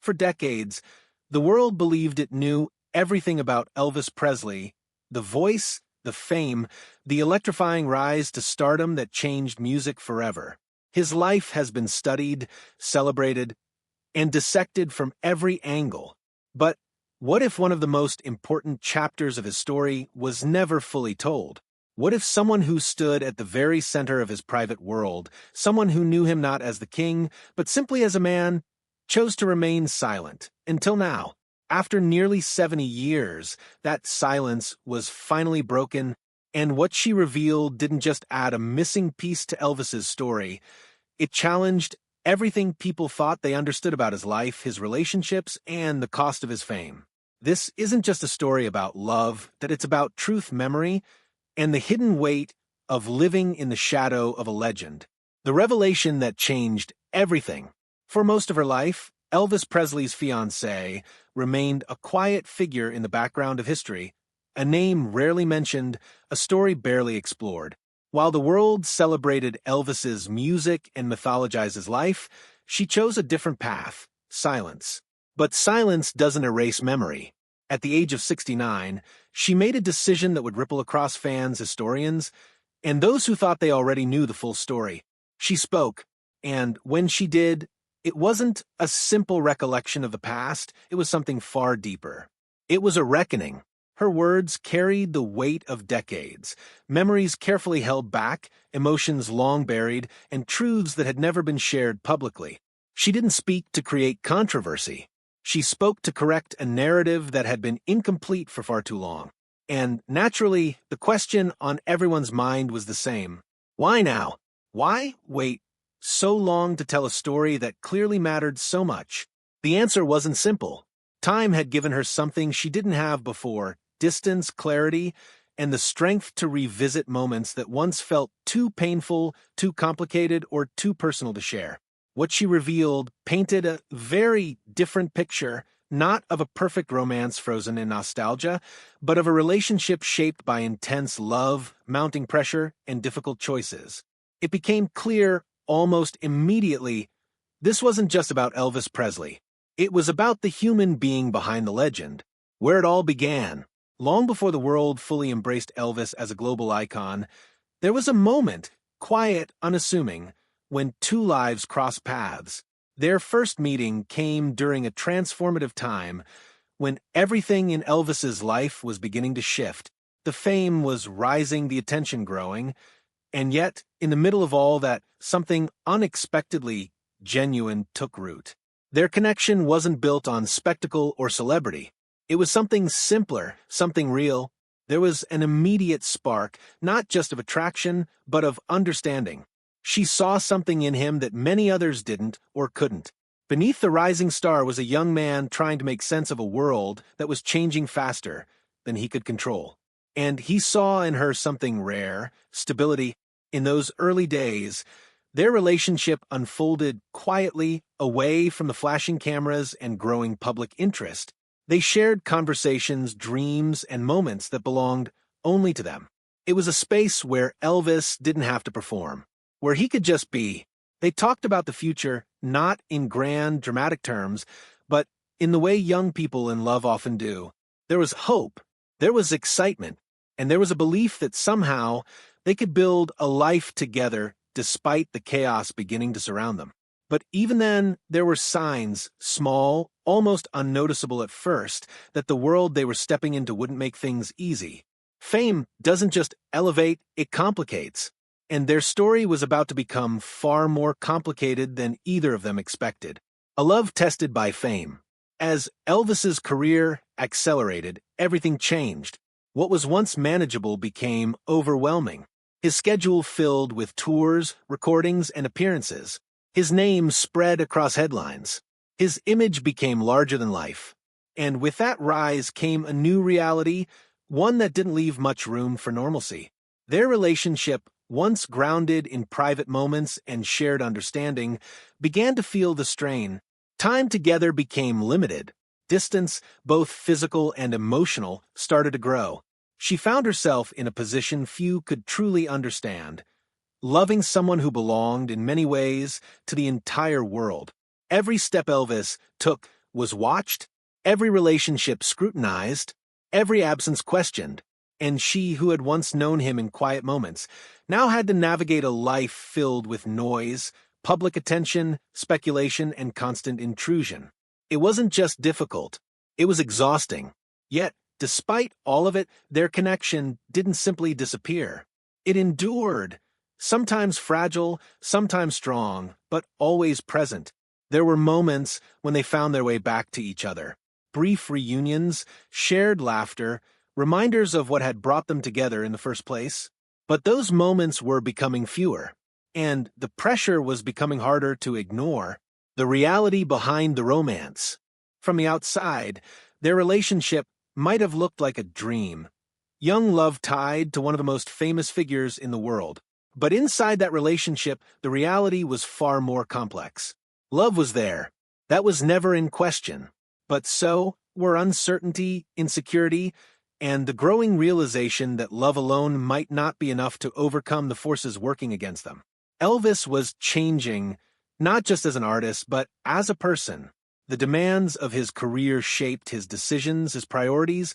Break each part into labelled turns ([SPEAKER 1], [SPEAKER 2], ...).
[SPEAKER 1] For decades, the world believed it knew everything about Elvis Presley, the voice, the fame, the electrifying rise to stardom that changed music forever. His life has been studied, celebrated, and dissected from every angle. But what if one of the most important chapters of his story was never fully told? What if someone who stood at the very center of his private world, someone who knew him not as the king, but simply as a man, chose to remain silent until now? After nearly 70 years, that silence was finally broken, and what she revealed didn't just add a missing piece to Elvis's story. It challenged everything people thought they understood about his life, his relationships, and the cost of his fame. This isn't just a story about love, that it's about truth, memory, and the hidden weight of living in the shadow of a legend. The revelation that changed everything. For most of her life, Elvis Presley's fiancée remained a quiet figure in the background of history, a name rarely mentioned, a story barely explored. While the world celebrated Elvis's music and mythologized his life, she chose a different path: silence. But silence doesn't erase memory. At the age of 69, she made a decision that would ripple across fans, historians, and those who thought they already knew the full story. She spoke, and when she did, it wasn't a simple recollection of the past, it was something far deeper. It was a reckoning. Her words carried the weight of decades, memories carefully held back, emotions long buried, and truths that had never been shared publicly. She didn't speak to create controversy. She spoke to correct a narrative that had been incomplete for far too long. And naturally, the question on everyone's mind was the same. Why now? Why wait so long to tell a story that clearly mattered so much? The answer wasn't simple. Time had given her something she didn't have before: distance, clarity, and the strength to revisit moments that once felt too painful, too complicated, or too personal to share. What she revealed painted a very different picture, not of a perfect romance frozen in nostalgia, but of a relationship shaped by intense love, mounting pressure, and difficult choices. It became clear almost immediately this wasn't just about Elvis Presley. It was about the human being behind the legend, where it all began. Long before the world fully embraced Elvis as a global icon, there was a moment, quiet, unassuming, when two lives crossed paths. Their first meeting came during a transformative time when everything in Elvis's life was beginning to shift. The fame was rising, the attention growing, and yet, in the middle of all that, something unexpectedly genuine took root. Their connection wasn't built on spectacle or celebrity. It was something simpler, something real. There was an immediate spark, not just of attraction, but of understanding. She saw something in him that many others didn't or couldn't. Beneath the rising star was a young man trying to make sense of a world that was changing faster than he could control. And he saw in her something rare: stability. In those early days, their relationship unfolded quietly, away from the flashing cameras and growing public interest. They shared conversations, dreams, and moments that belonged only to them. It was a space where Elvis didn't have to perform, where he could just be. They talked about the future, not in grand, dramatic terms, but in the way young people in love often do. There was hope, there was excitement, and there was a belief that somehow they could build a life together despite the chaos beginning to surround them. But even then, there were signs, small, almost unnoticeable at first, that the world they were stepping into wouldn't make things easy. Fame doesn't just elevate, it complicates. And their story was about to become far more complicated than either of them expected. A love tested by fame. As Elvis's career accelerated, everything changed. What was once manageable became overwhelming. His schedule filled with tours, recordings, and appearances. His name spread across headlines. His image became larger than life. And with that rise came a new reality, one that didn't leave much room for normalcy. Their relationship, once grounded in private moments and shared understanding, began to feel the strain. Time together became limited. Distance, both physical and emotional, started to grow. She found herself in a position few could truly understand, loving someone who belonged, in many ways, to the entire world. Every step Elvis took was watched, every relationship scrutinized, every absence questioned, and she who had once known him in quiet moments now had to navigate a life filled with noise, public attention, speculation, and constant intrusion. It wasn't just difficult, it was exhausting. Yet, despite all of it, their connection didn't simply disappear. It endured, sometimes fragile, sometimes strong, but always present. There were moments when they found their way back to each other. Brief reunions, shared laughter, reminders of what had brought them together in the first place. But those moments were becoming fewer, and the pressure was becoming harder to ignore. The reality behind the romance. From the outside, their relationship might have looked like a dream. Young love tied to one of the most famous figures in the world. But inside that relationship, the reality was far more complex. Love was there. That was never in question. But so were uncertainty, insecurity, and the growing realization that love alone might not be enough to overcome the forces working against them. Elvis was changing, not just as an artist, but as a person. The demands of his career shaped his decisions, his priorities,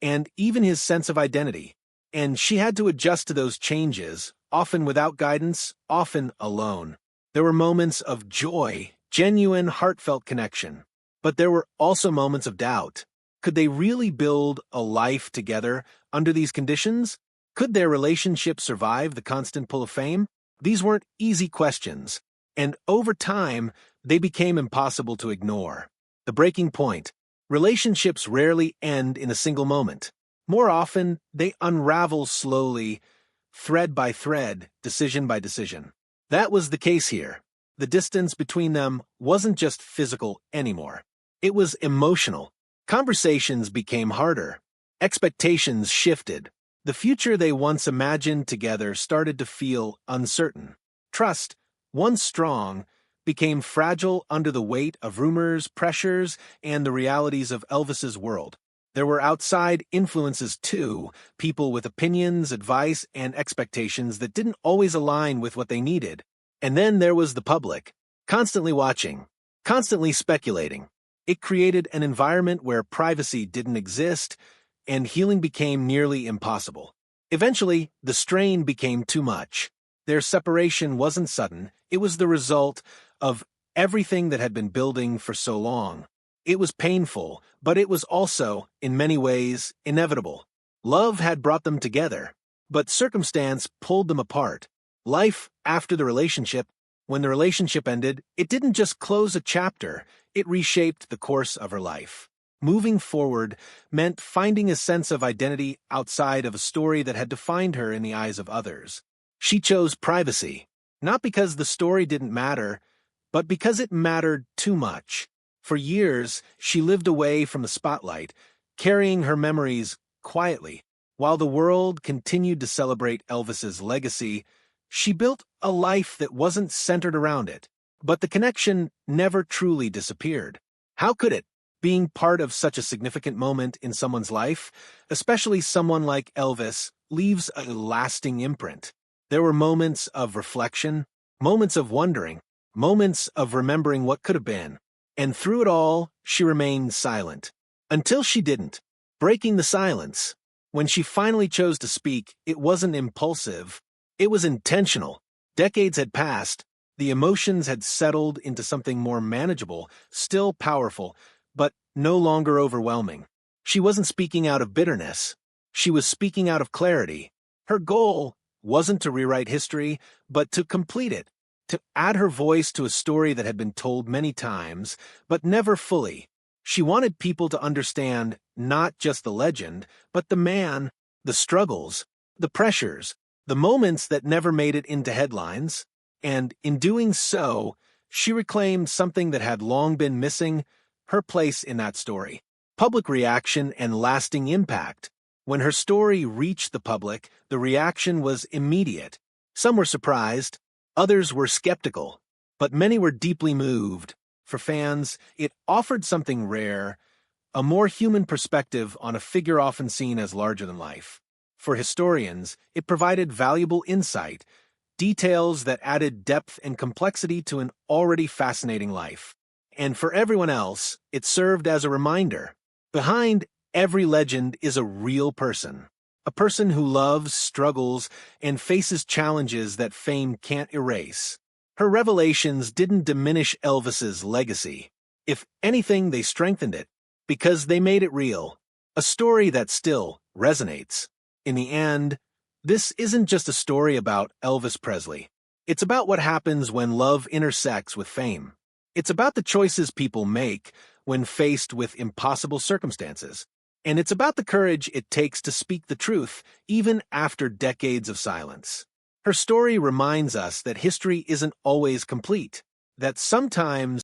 [SPEAKER 1] and even his sense of identity. And she had to adjust to those changes, often without guidance, often alone. There were moments of joy, genuine, heartfelt connection. But there were also moments of doubt. Could they really build a life together under these conditions? Could their relationship survive the constant pull of fame? These weren't easy questions, and over time, they became impossible to ignore. The breaking point. Relationships rarely end in a single moment. More often, they unravel slowly, thread by thread, decision by decision. That was the case here. The distance between them wasn't just physical anymore. It was emotional. Conversations became harder. Expectations shifted. The future they once imagined together started to feel uncertain. Trust, once strong, became fragile under the weight of rumors, pressures, and the realities of Elvis's world. There were outside influences too, people with opinions, advice, and expectations that didn't always align with what they needed. And then there was the public, constantly watching, constantly speculating. It created an environment where privacy didn't exist, and healing became nearly impossible. Eventually, the strain became too much. Their separation wasn't sudden, it was the result of everything that had been building for so long. It was painful, but it was also, in many ways, inevitable. Love had brought them together, but circumstance pulled them apart. Life after the relationship, when the relationship ended, it didn't just close a chapter, it reshaped the course of her life. Moving forward meant finding a sense of identity outside of a story that had defined her in the eyes of others. She chose privacy, not because the story didn't matter, but because it mattered too much. For years, she lived away from the spotlight, carrying her memories quietly. While the world continued to celebrate Elvis's legacy, she built a life that wasn't centered around it. But the connection never truly disappeared. How could it? Being part of such a significant moment in someone's life, especially someone like Elvis, leaves a lasting imprint. There were moments of reflection, moments of wondering, moments of remembering what could have been. And through it all, she remained silent. Until she didn't, breaking the silence. When she finally chose to speak, it wasn't impulsive. It was intentional. Decades had passed. The emotions had settled into something more manageable, still powerful, but no longer overwhelming. She wasn't speaking out of bitterness. She was speaking out of clarity. Her goal wasn't to rewrite history, but to complete it, to add her voice to a story that had been told many times, but never fully. She wanted people to understand not just the legend, but the man, the struggles, the pressures, the moments that never made it into headlines. And in doing so, she reclaimed something that had long been missing, her place in that story. Public reaction and lasting impact. When her story reached the public, the reaction was immediate. Some were surprised, others were skeptical, but many were deeply moved. For fans, it offered something rare, a more human perspective on a figure often seen as larger than life. For historians, it provided valuable insight, details that added depth and complexity to an already fascinating life. And for everyone else, it served as a reminder. Behind every legend is a real person. A person who loves, struggles, and faces challenges that fame can't erase. Her revelations didn't diminish Elvis's legacy. If anything, they strengthened it, because they made it real. A story that still resonates. In the end, this isn't just a story about Elvis Presley. It's about what happens when love intersects with fame. It's about the choices people make when faced with impossible circumstances. And it's about the courage it takes to speak the truth, even after decades of silence. Her story reminds us that history isn't always complete, that sometimes